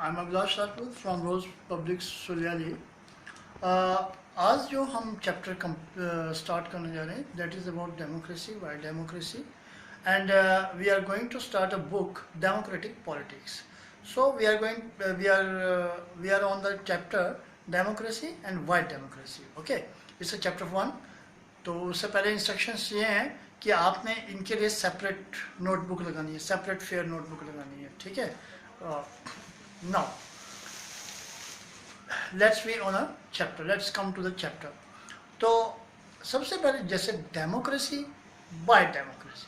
I am Abhilash Rathore from Rose Public Suliyali. आज जो हम चैप्टर स्टार्ट करने जा रहे हैं that is about democracy, why democracy, and we are going to start a book democratic politics. So we are on the chapter democracy and why democracy. Okay, it's a chapter 1. तो उससे पहले instructions ये हैं कि आपने इनके लिए separate notebook लगानी है, सेपरेट फेयर नोटबुक लगानी है. ठीक है. Now let's be on a chapter, let's come to the chapter. तो सबसे पहले जैसे डेमोक्रेसी, बाय डेमोक्रेसी,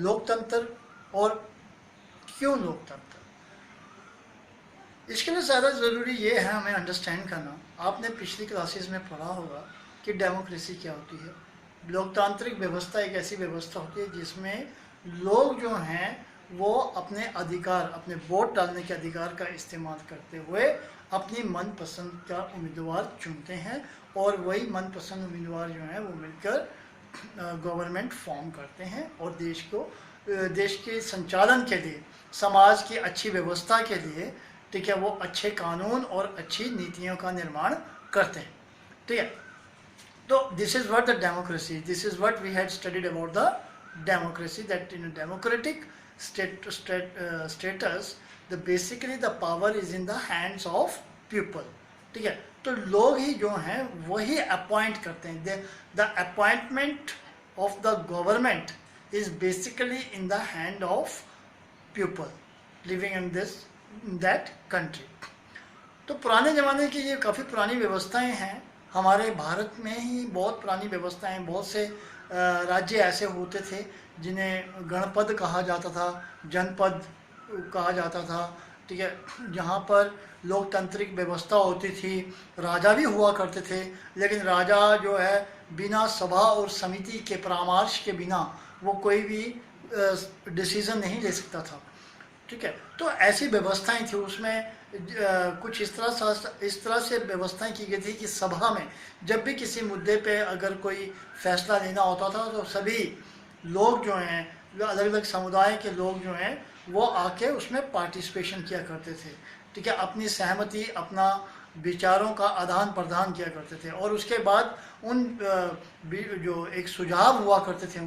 लोकतंत्र और क्यों लोकतंत्र, इसके लिए ज़्यादा ज़रूरी ये है हमें अंडरस्टैंड करना. आपने पिछली क्लासेस में पढ़ा होगा कि डेमोक्रेसी क्या होती है. लोकतांत्रिक व्यवस्था एक ऐसी व्यवस्था होती है जिसमें लोग जो हैं वो अपने अधिकार, अपने वोट डालने के अधिकार का इस्तेमाल करते हुए अपनी मनपसंद का उम्मीदवार चुनते हैं और वही मनपसंद उम्मीदवार जो हैं वो मिलकर गवर्नमेंट फॉर्म करते हैं और देश के संचालन के लिए, समाज की अच्छी व्यवस्था के लिए, ठीक है, वो अच्छे कानून और अच्छी नीतियों का निर्माण करते हैं. ठीक है. तो this is what the democracy, this is what we had studied about the democracy, that in a democratic status the basically the power is in the hands of people. ठीक है. तो लोग ही जो हैं वही अपॉइंट करते हैं. The appointment of the government is basically in the hand of people living in that country. तो पुराने ज़माने की ये काफ़ी पुरानी व्यवस्थाएं हैं. हमारे भारत में ही बहुत पुरानी व्यवस्थाएं, बहुत से राज्य ऐसे होते थे जिन्हें गणपद कहा जाता था, जनपद कहा जाता था. ठीक है. जहाँ पर लोकतांत्रिक व्यवस्था होती थी, राजा भी हुआ करते थे, लेकिन राजा जो है बिना सभा और समिति के परामर्श के बिना वो कोई भी डिसीज़न नहीं ले सकता था. ठीक है. तो ऐसी व्यवस्थाएं थी. उसमें कुछ इस तरह से व्यवस्थाएं की गई थी कि सभा में जब भी किसी मुद्दे पे अगर कोई फैसला लेना होता था तो सभी लोग जो हैं, अलग अलग समुदाय के लोग जो हैं वो आके उसमें पार्टिसिपेशन किया करते थे. ठीक है. अपनी सहमति, अपना विचारों का आदान प्रदान किया करते थे और उसके बाद उन जो एक सुझाव हुआ करते थे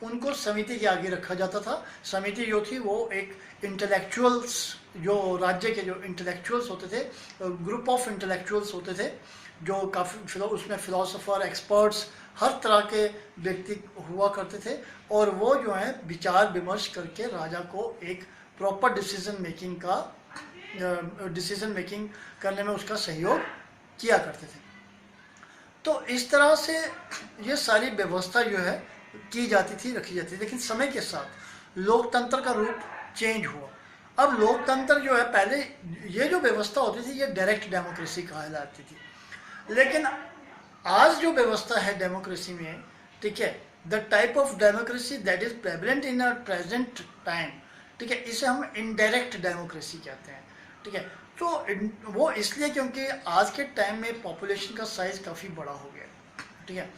उनको समिति के आगे रखा जाता था. समिति जो थी वो एक इंटेलेक्चुअल्स, जो राज्य के जो इंटेलेक्चुअल्स होते थे, ग्रुप ऑफ इंटेलेक्चुअल्स होते थे जो काफ़ी, उसमें फिलोसोफर, एक्सपर्ट्स, हर तरह के व्यक्ति हुआ करते थे और वो जो है विचार विमर्श करके राजा को एक प्रॉपर डिसीजन मेकिंग करने में उसका सहयोग किया करते थे. तो इस तरह से ये सारी व्यवस्था जो है की जाती थी, रखी जाती थी. लेकिन समय के साथ लोकतंत्र का रूप चेंज हुआ. अब लोकतंत्र जो है, पहले ये जो व्यवस्था होती थी ये डायरेक्ट डेमोक्रेसी कहलाती थी. लेकिन आज जो व्यवस्था है डेमोक्रेसी में, ठीक है, the type of democracy that is prevalent in our present time, ठीक है, इसे हम इनडायरेक्ट डेमोक्रेसी कहते हैं. ठीक है. तो वो इसलिए क्योंकि आज के टाइम में पॉपुलेशन का साइज काफ़ी बड़ा हो गया. ठीक है.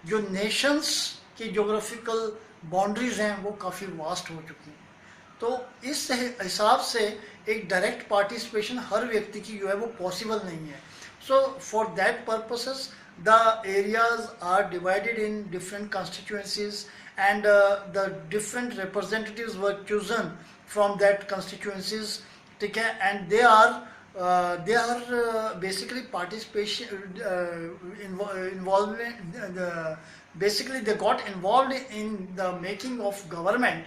जो नेशंस की जोग्राफिकल बाउंड्रीज हैं वो काफ़ी वास्ट हो चुकी हैं. तो इस हिसाब से एक डायरेक्ट पार्टिसिपेशन हर व्यक्ति की जो है वो पॉसिबल नहीं है. So for that purposes the areas are divided in different constituencies and the different representatives were chosen from that constituencies. ठीक है. And they are basically participation involvement, basically they got involved in the making of government.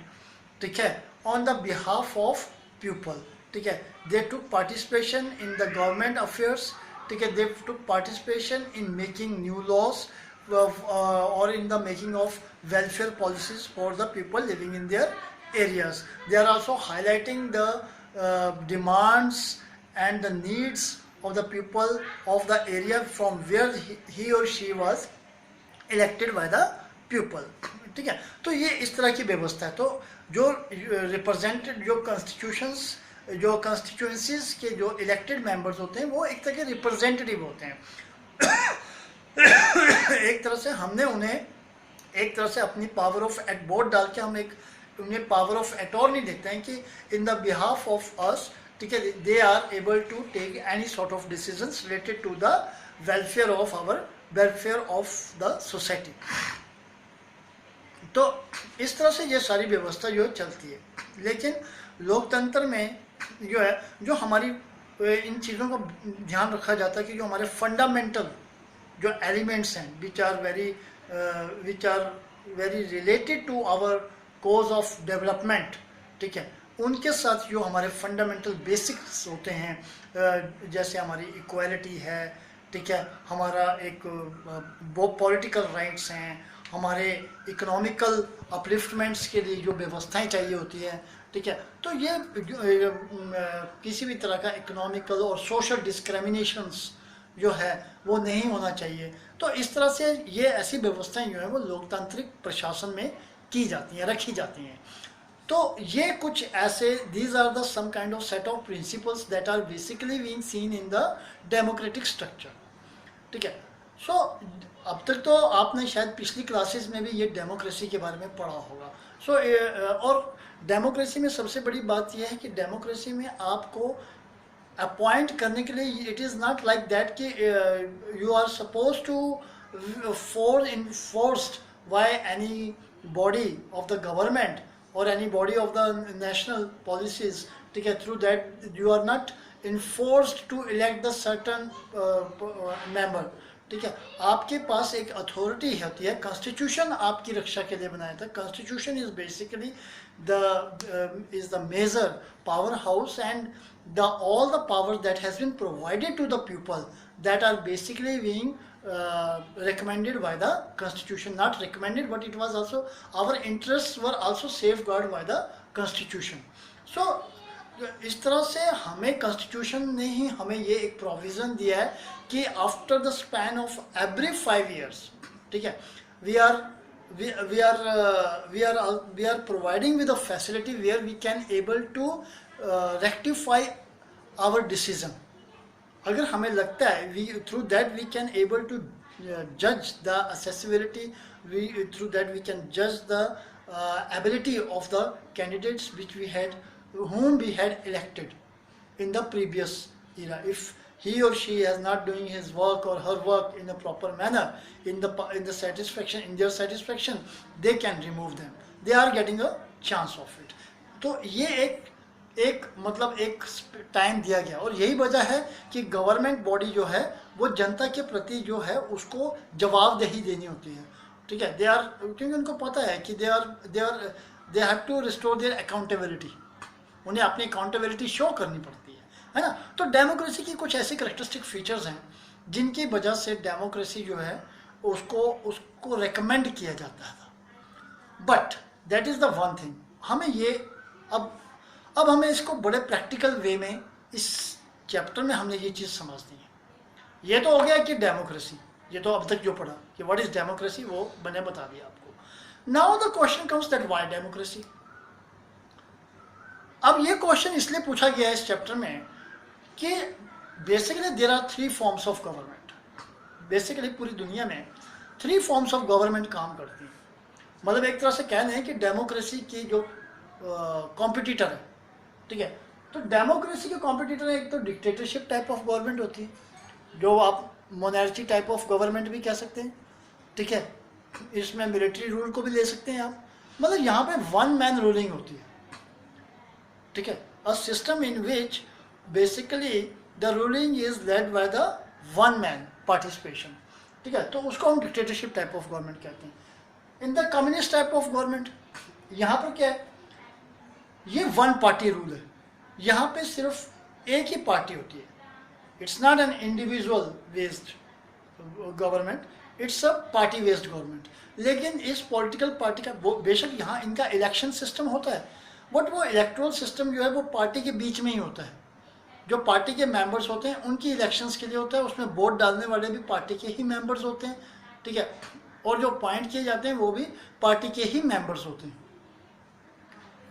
ठीक है, on the behalf of people. ठीक है. They took participation in the government affairs. ठीक है. They took participation in making new laws or in the making of welfare policies for the people living in their areas. They are also highlighting the demands and the needs of the people of the area from where he or she was elected by the people. ठीक है. तो ये इस तरह की व्यवस्था है. तो जो रिप्रेजेंटेड, जो कॉन्स्टिट्यूएंसीज के जो इलेक्टेड मेंबर्स होते हैं वो एक तरह के रिप्रेजेंटेटिव होते हैं. एक तरह से हमने उन्हें एक तरह से अपनी पावर ऑफ वोट डाल के हम एक उन्हें पावर ऑफ अटॉर्नी देते हैं कि in the behalf of us ठीक है, they are able to take any sort of decisions related to the welfare of the society. तो इस तरह से ये सारी व्यवस्था जो है चलती है। लेकिन लोकतंत्र में जो है, जो हमारी इन चीज़ों का ध्यान रखा जाता है कि जो हमारे फंडामेंटल जो एलिमेंट्स हैं which are very related to our cause of development, ठीक है, उनके साथ जो हमारे फंडामेंटल बेसिक्स होते हैं, जैसे हमारी इक्वालिटी है, ठीक है, हमारा एक वो पॉलिटिकल राइट्स हैं, हमारे इकोनॉमिकल अपलिफ्टमेंट्स के लिए जो व्यवस्थाएं चाहिए होती है, ठीक है, तो ये किसी भी तरह का इकोनॉमिकल और सोशल डिस्क्रिमिनेशंस जो है वो नहीं होना चाहिए। तो इस तरह से ये ऐसी व्यवस्थाएं जो है वो लोकतांत्रिक प्रशासन में की जाती हैं, रखी जाती हैं। तो ये कुछ ऐसे these are the some kind of set of principles that are basically being seen in the democratic structure, ठीक है। सो अब तक तो आपने शायद पिछली क्लासेस में भी ये डेमोक्रेसी के बारे में पढ़ा होगा। सो और डेमोक्रेसी में सबसे बड़ी बात यह है कि डेमोक्रेसी में आपको अपॉइंट करने के लिए it is not like that कि you are suppose to forced by any body of the government और any body of the national policies, ठीक है, through that you are not enforced to elect the certain member, ठीक है। आपके पास एक authority होती है, कॉन्स्टिट्यूशन आपकी रक्षा के लिए बनाया था। Constitution is basically the major power house and the all the powers that has been provided to the people that are basically being recommended by the constitution, not recommended but it was also our interests were also safeguarded by the constitution. So इस तरह से हमें constitution ने ही हमें ये एक provision दिया है कि after the span of every 5 years, ठीक है, we are providing with a facility where we can able to rectify our decision. अगर हमें लगता है through that we can able to judge the accessibility, through that we can judge the ability of the candidates whom we had elected in the previous era. If he or she is not doing his work or her work in a proper manner, in their satisfaction, they can remove them. They are getting a chance of it. तो ये एक मतलब एक time दिया गया और यही वजह है कि गवर्नमेंट बॉडी जो है वो जनता के प्रति जो है उसको जवाबदेही देनी होती है, ठीक है। क्योंकि उनको पता है कि they have to restore their accountability, उन्हें अपनी अकाउंटेबिलिटी शो करनी पड़ती है ना। तो डेमोक्रेसी की कुछ ऐसे करेक्टरिस्टिक फीचर्स हैं जिनकी वजह से डेमोक्रेसी जो है उसको रेकमेंड किया जाता है। But that is the one thing, हमें ये अब हमें इसको बड़े प्रैक्टिकल वे में इस चैप्टर में हमने ये चीज़ समझनी है। ये तो हो गया कि डेमोक्रेसी, ये तो अब तक जो पढ़ा कि व्हाट इज़ डेमोक्रेसी वो मैंने बता दिया आपको। Now the question comes that why democracy. अब ये क्वेश्चन इसलिए पूछा गया है इस चैप्टर में कि basically there are 3 forms of government. Basically पूरी दुनिया में 3 forms ऑफ गवर्नमेंट काम करती हैं। मतलब एक तरह से कह रहे हैं कि डेमोक्रेसी की जो कॉम्पिटिटर है, ठीक है, तो डेमोक्रेसी के कॉम्पिटिटर एक तो डिक्टेटरशिप टाइप ऑफ गवर्नमेंट होती है, जो आप मोनार्ची टाइप ऑफ गवर्नमेंट भी कह सकते हैं, ठीक है, इसमें मिलिट्री रूल को भी ले सकते हैं आप। मतलब यहाँ पे वन मैन रूलिंग होती है, ठीक है, a system in which basically the ruling is led by the one man participation, ठीक है, तो उसको हम डिक्टेटरशिप टाइप ऑफ गवर्नमेंट कहते हैं। In the communist type of government यहाँ पर क्या है, ये वन पार्टी रूल है, यहाँ पे सिर्फ एक ही पार्टी होती है। It's not an individual based government, it's a party based government. लेकिन इस पॉलिटिकल पार्टी का बेशक यहाँ इनका इलेक्शन सिस्टम होता है, बट वो इलेक्ट्रल सिस्टम जो है वो पार्टी के बीच में ही होता है। जो पार्टी के मेंबर्स होते हैं उनकी इलेक्शंस के लिए होता है, उसमें वोट डालने वाले भी पार्टी के ही मेंबर्स होते हैं, ठीक है, और जो अपॉइंट किए जाते हैं वो भी पार्टी के ही मेंबर्स होते हैं।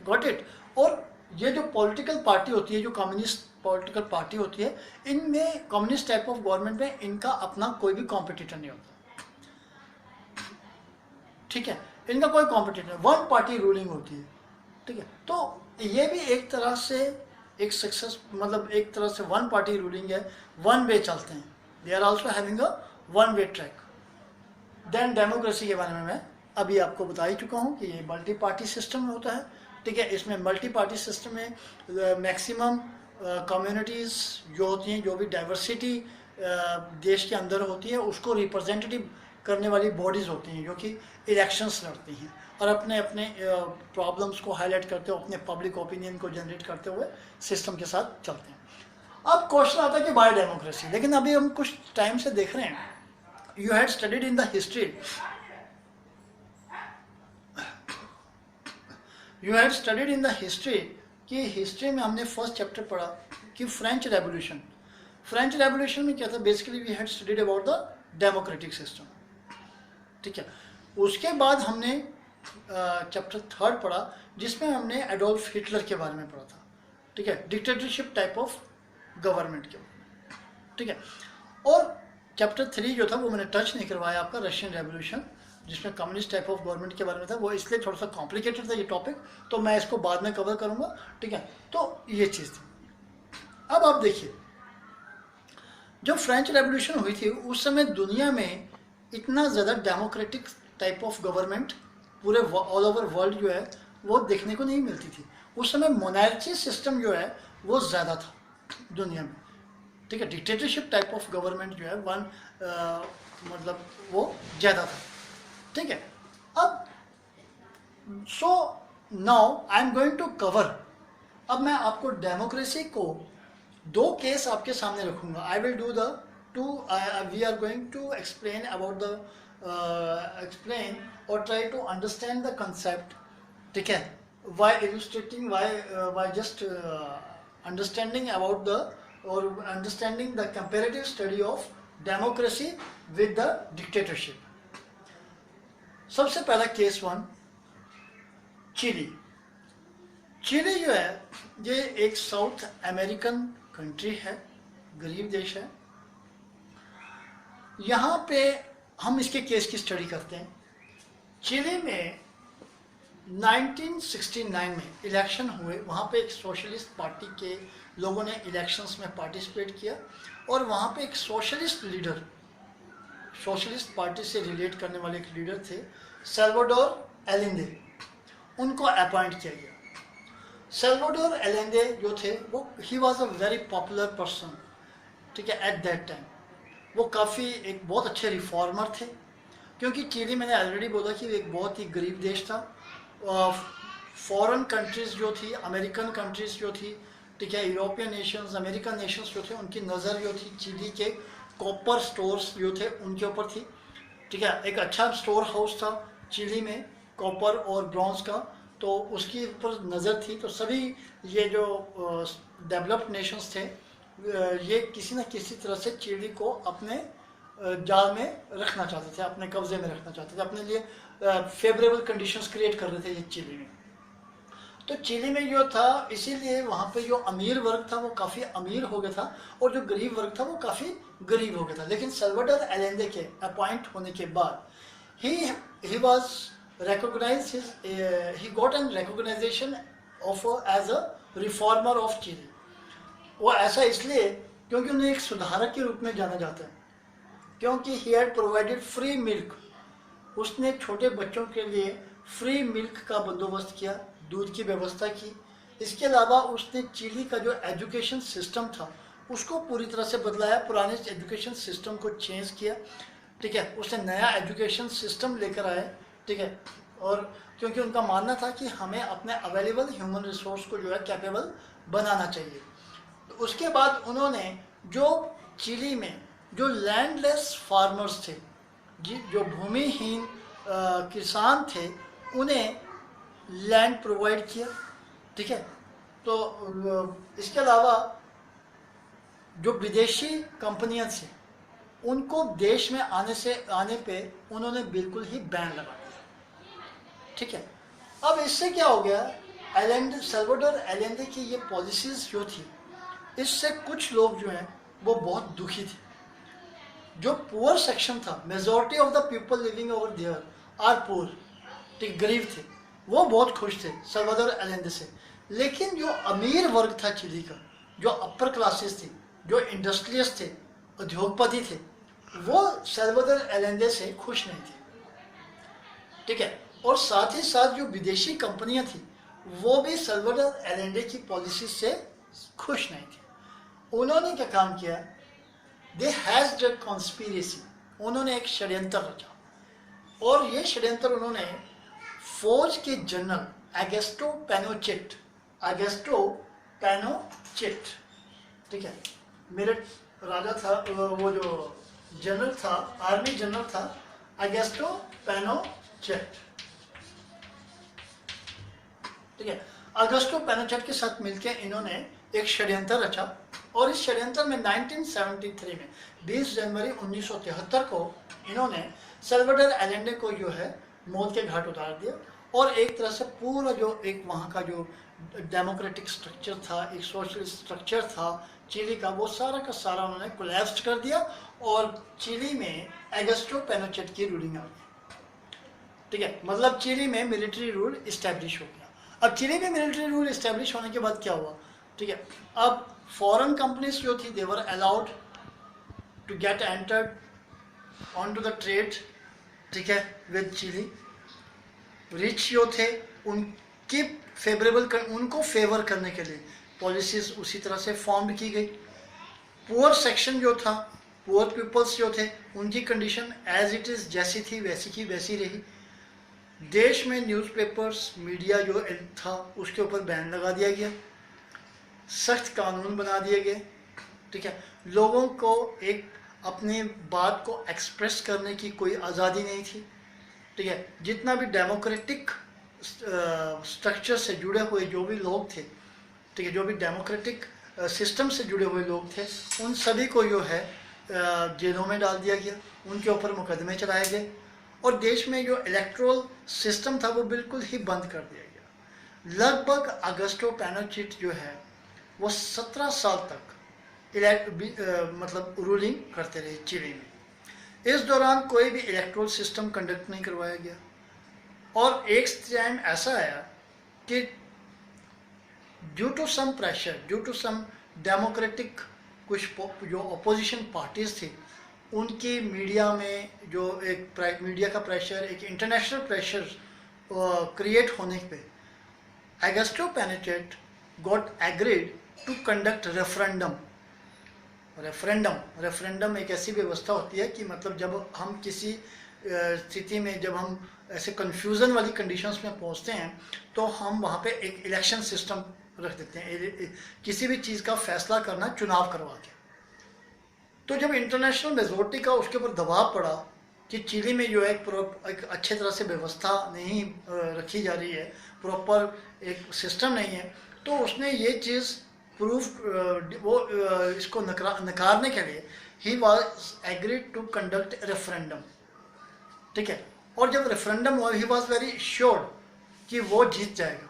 Got it. और ये जो पॉलिटिकल पार्टी होती है, जो कम्युनिस्ट पॉलिटिकल पार्टी होती है, इनमें कम्युनिस्ट टाइप ऑफ गवर्नमेंट में इनका अपना कोई भी कॉम्पिटिटर नहीं होता, ठीक है, इनका कोई कॉम्पिटिटर, वन पार्टी रूलिंग होती है, ठीक है। तो ये भी एक तरह से एक सक्सेस मतलब एक तरह से वन पार्टी रूलिंग है, वन वे चलते हैं, they are also having a one way track. Then democracy के बारे में मैं अभी आपको बता ही चुका हूँ कि ये मल्टी पार्टी सिस्टम होता है, ठीक है। इसमें मल्टी पार्टी सिस्टम में मैक्सिमम कम्युनिटीज़ जो होती हैं, जो भी डाइवर्सिटी देश के अंदर होती है, उसको रिप्रेजेंटेटिव करने वाली बॉडीज़ होती हैं जो कि इलेक्शंस लड़ती हैं और अपने अपने प्रॉब्लम्स को हाईलाइट करते हुए, अपने पब्लिक ओपिनियन को जनरेट करते हुए सिस्टम के साथ चलते हैं। अब क्वेश्चन आता है कि बाय डेमोक्रेसी, लेकिन अभी हम कुछ टाइम से देख रहे हैं, you had studied in the history, you had studied in the history कि हिस्ट्री में हमने फर्स्ट चैप्टर पढ़ा कि फ्रेंच रेवोल्यूशन, फ्रेंच रेवोल्यूशन में क्या था, basically we had studied about the democratic system, ठीक है। उसके बाद हमने चैप्टर थर्ड पढ़ा जिसमें हमने एडोल्फ हिटलर के बारे में पढ़ा था, ठीक है, डिक्टेटरशिप टाइप ऑफ गवर्नमेंट के बारे में, ठीक है। और चैप्टर थ्री जो था वो मैंने टच नहीं करवाया आपका, रशियन रेवोल्यूशन, जिसमें कम्युनिस्ट टाइप ऑफ गवर्नमेंट के बारे में था, वो इसलिए थोड़ा सा कॉम्प्लिकेटेड था ये टॉपिक, तो मैं इसको बाद में कवर करूँगा, ठीक है। तो ये चीज़ थी। अब आप देखिए, जब फ्रेंच रेवोल्यूशन हुई थी उस समय दुनिया में इतना ज़्यादा डेमोक्रेटिक टाइप ऑफ गवर्नमेंट पूरे ऑल ओवर वर्ल्ड जो है वो देखने को नहीं मिलती थी। उस समय मोनार्ची सिस्टम जो है वो ज़्यादा था दुनिया में, ठीक है। डिक्टेटरशिप टाइप ऑफ गवर्नमेंट जो है मतलब वो ज़्यादा था, ठीक है। अब so now I am going to cover, अब मैं आपको डेमोक्रेसी को दो केस आपके सामने रखूंगा। I will do the two, we are going to explain about the explain और try to understand the concept, ठीक है। By illustrating, by just understanding about the और understanding the comparative study of democracy with the dictatorship. सबसे पहला case one, chilli. Chilli जो है ये एक साउथ अमेरिकन कंट्री है, गरीब देश है। यहाँ पे हम इसके केस की स्टडी करते हैं। चिली में 1969 में इलेक्शन हुए, वहाँ पे एक सोशलिस्ट पार्टी के लोगों ने इलेक्शंस में पार्टिसिपेट किया और वहाँ पे एक सोशलिस्ट लीडर, सोशलिस्ट पार्टी से रिलेट करने वाले एक लीडर थे, सल्वाडोर एलेंदे, उनको अपॉइंट किया गया। सल्वाडोर एलेंदे जो थे वो he was a very popular person, ठीक है, एट दैट टाइम। वो काफ़ी एक बहुत अच्छे रिफॉर्मर थे, क्योंकि चिली मैंने ऑलरेडी बोला कि एक बहुत ही गरीब देश था। फॉरेन कंट्रीज़ जो थी, अमेरिकन कंट्रीज़ जो थी, ठीक है, यूरोपियन नेशंस, अमेरिकन नेशंस जो थे, उनकी नज़र जो थी चिली के कॉपर स्टोर्स जो थे उनके ऊपर थी, ठीक है। एक अच्छा स्टोर हाउस था चिली में कॉपर और ब्रॉन्ज का, तो उसके ऊपर नज़र थी। तो सभी ये जो डेवलप्ड नेशंस थे ये किसी न किसी तरह से चिली को अपने जाल में रखना चाहते थे, अपने कब्जे में रखना चाहते थे, अपने लिए फेवरेबल कंडीशंस क्रिएट कर रहे थे ये चिली में। तो चिली में जो था, इसीलिए वहाँ पे जो अमीर वर्ग था वो काफ़ी अमीर हो गया था और जो गरीब वर्ग था वो काफ़ी गरीब हो गया था। लेकिन सल्वाडोर एलेंदे के अपॉइंट होने के बाद he was recognized his he got an recognition of as a reformer of Chile। वो ऐसा इसलिए क्योंकि उन्हें एक सुधारक के रूप में जाना जाता है, क्योंकि he had provided free milk, उसने छोटे बच्चों के लिए फ्री मिल्क का बंदोबस्त किया, दूध की व्यवस्था की। इसके अलावा उसने चिली का जो एजुकेशन सिस्टम था उसको पूरी तरह से बदलाया, पुराने एजुकेशन सिस्टम को चेंज किया, ठीक है। उसने नया एजुकेशन सिस्टम लेकर आया, ठीक है। और क्योंकि उनका मानना था कि हमें अपने अवेलेबल ह्यूमन रिसोर्स को जो है कैपेबल बनाना चाहिए। तो उसके बाद उन्होंने जो चिली में जो लैंडलेस फार्मर्स थे, जो भूमिहीन किसान थे, उन्हें लैंड प्रोवाइड किया, ठीक है। तो इसके अलावा जो विदेशी कंपनियां थी उनको देश में आने पे उन्होंने बिल्कुल ही बैन लगा दिया, ठीक है। अब इससे क्या हो गया, सल्वाडोर एलेंदे की ये पॉलिसीज जो थी, इससे कुछ लोग जो हैं वो बहुत दुखी थे। जो पुअर सेक्शन था, majority of the people living over there are poor, ठीक, गरीब थे, वो बहुत खुश थे सल्वाडोर एलेंदे से। लेकिन जो अमीर वर्ग था चिली का, जो अपर क्लासेस थी, जो इंडस्ट्रियलिस्ट थे, उद्योगपति थे, वो सल्वाडोर एलेंडे से खुश नहीं थे, ठीक है। और साथ ही साथ जो विदेशी कंपनियां थी वो भी सल्वाडोर एलेंडे की पॉलिसी से खुश नहीं थी। उन्होंने क्या काम किया, दे हैज्ड अ कॉन्स्पिरेसी, उन्होंने एक षड्यंत्र रचा, और ये षड्यंत्र उन्होंने फौज के जनरल अगस्टो पैनोचेट, ठीक है, मेरठ राजा था, वो जो जनरल था, आर्मी जनरल था अगस्टो पैनोचेट, ठीक है। अगस्टो पैनोचेट के साथ मिलकर इन्होंने एक षड्यंत्र रचा, और इस षड्यंत्र में 1973 में 20 जनवरी 1973 को इन्होंने सल्वाडोर एलेंडे को जो है मौत के घाट उतार दिया, और एक तरह से पूरा जो एक वहाँ का जो डेमोक्रेटिक स्ट्रक्चर था, एक सोशल स्ट्रक्चर था चिली का, वो सारा का सारा उन्होंने कोलैप्स कर दिया, और चिली में अगस्टो पैनोचेट की रूलिंग आ गई, ठीक है। मतलब चिली में मिलिट्री रूल इस्टेब्लिश हो गया। अब चिली में मिलिट्री रूल इस्टेब्लिश होने के बाद क्या हुआ, ठीक है, अब फॉरेन कंपनीज जो थी they were allowed to get entered on to the trade, ठीक है, विद चिली। रिच जो थे उनकी उनको फेवर करने के लिए पॉलिसीज उसी तरह से फॉर्म की गई। पुअर सेक्शन जो था, पुअर पीपल्स जो थे, उनकी कंडीशन एज इट इज़ जैसी थी वैसी की वैसी रही। देश में न्यूज़पेपर्स, मीडिया जो था उसके ऊपर बैन लगा दिया गया, सख्त कानून बना दिए गए, ठीक है। लोगों को एक अपनी बात को एक्सप्रेस करने की कोई आज़ादी नहीं थी, ठीक है। जितना भी डेमोक्रेटिक स्ट्रक्चर से जुड़े हुए जो भी लोग थे, ठीक है, जो भी डेमोक्रेटिक सिस्टम से जुड़े हुए लोग थे, उन सभी को जो है जेलों में डाल दिया गया, उनके ऊपर मुकदमे चलाए गए, और देश में जो इलेक्ट्रल सिस्टम था वो बिल्कुल ही बंद कर दिया गया। लगभग अगस्टो पैनोचेट जो है वो 17 साल तक मतलब रूलिंग करते रहे चिली में। इस दौरान कोई भी इलेक्ट्रल सिस्टम कंडक्ट नहीं करवाया गया, और एक टाइम ऐसा आया कि due to some pressure, due to some democratic कुछ जो अपोजिशन पार्टीज थी, उनकी मीडिया में जो एक मीडिया का प्रेशर, एक इंटरनेशनल प्रेशर क्रिएट होने पे Augusto Pinochet got agreed to conduct referendum. Referendum एक ऐसी व्यवस्था होती है कि मतलब जब हम किसी स्थिति में, जब हम ऐसे कंफ्यूजन वाली कंडीशंस में पहुंचते हैं, तो हम वहाँ पे एक इलेक्शन सिस्टम रख देते हैं, किसी भी चीज़ का फैसला करना चुनाव करवा के। तो जब इंटरनेशनल मेजोरिटी का उसके ऊपर दबाव पड़ा कि चिली में जो एक अच्छे तरह से व्यवस्था नहीं रखी जा रही है, प्रॉपर एक सिस्टम नहीं है, तो उसने ये चीज़ इसको नकारने के लिए ही was agreed to conduct referendum, ठीक है। और जब रेफरेंडम हुआ, ही वॉज वेरी श्योर कि वो जीत जाएगा,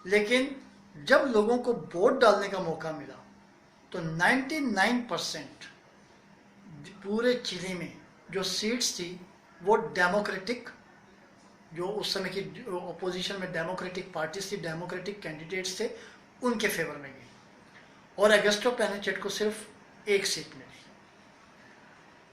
लेकिन जब लोगों को वोट डालने का मौका मिला तो 99% पूरे चिली में जो सीट्स थी वो डेमोक्रेटिक, जो उस समय की अपोजिशन में डेमोक्रेटिक पार्टीज थी, डेमोक्रेटिक कैंडिडेट्स थे, उनके फेवर में गई, और अगस्टो पैनोचेट को सिर्फ एक सीट मिली,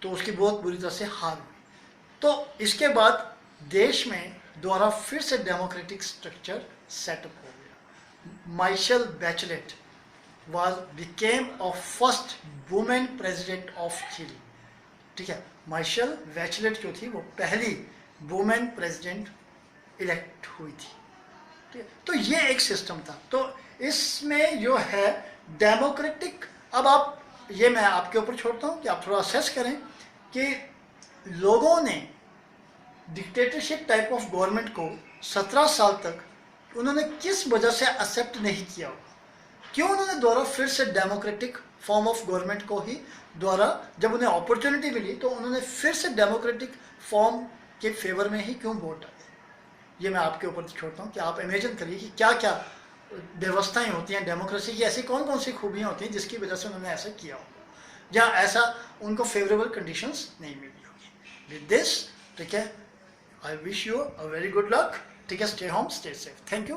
तो उसकी बहुत बुरी तरह से हार हुई। तो इसके बाद देश में दोबारा फिर से डेमोक्रेटिक स्ट्रक्चर सेटअप हो गया। Michelle Bachelet became a first women president of Chile, ठीक है। माइशेल बैचलेट जो थी वो पहली वुमेन प्रेसिडेंट इलेक्ट हुई थी, ठीक है। तो ये एक सिस्टम था। तो इसमें जो है डेमोक्रेटिक, अब आप ये मैं आपके ऊपर छोड़ता हूँ कि आप थोड़ा असेस करें कि लोगों ने डिक्टेटरशिप टाइप ऑफ गवर्नमेंट को 17 साल तक उन्होंने किस वजह से एक्सेप्ट नहीं किया होगा, क्यों उन्होंने दोबारा फिर से डेमोक्रेटिक फॉर्म ऑफ गवर्नमेंट को ही दोबारा, जब उन्हें अपॉर्चुनिटी मिली तो उन्होंने फिर से डेमोक्रेटिक फॉर्म के फेवर में ही क्यों वोट डाले। ये मैं आपके ऊपर छोड़ता हूँ कि आप इमेजिन करिए कि क्या क्या व्यवस्थाएं होती हैं डेमोक्रेसी की, ऐसी कौन कौन सी खूबियाँ होती हैं जिसकी वजह से उन्होंने ऐसा किया होगा, जहाँ ऐसा उनको फेवरेबल कंडीशंस नहीं मिली होगी। विद दिस, ठीक है, I wish you a very good luck, ठीक है, stay home, stay safe, thank you.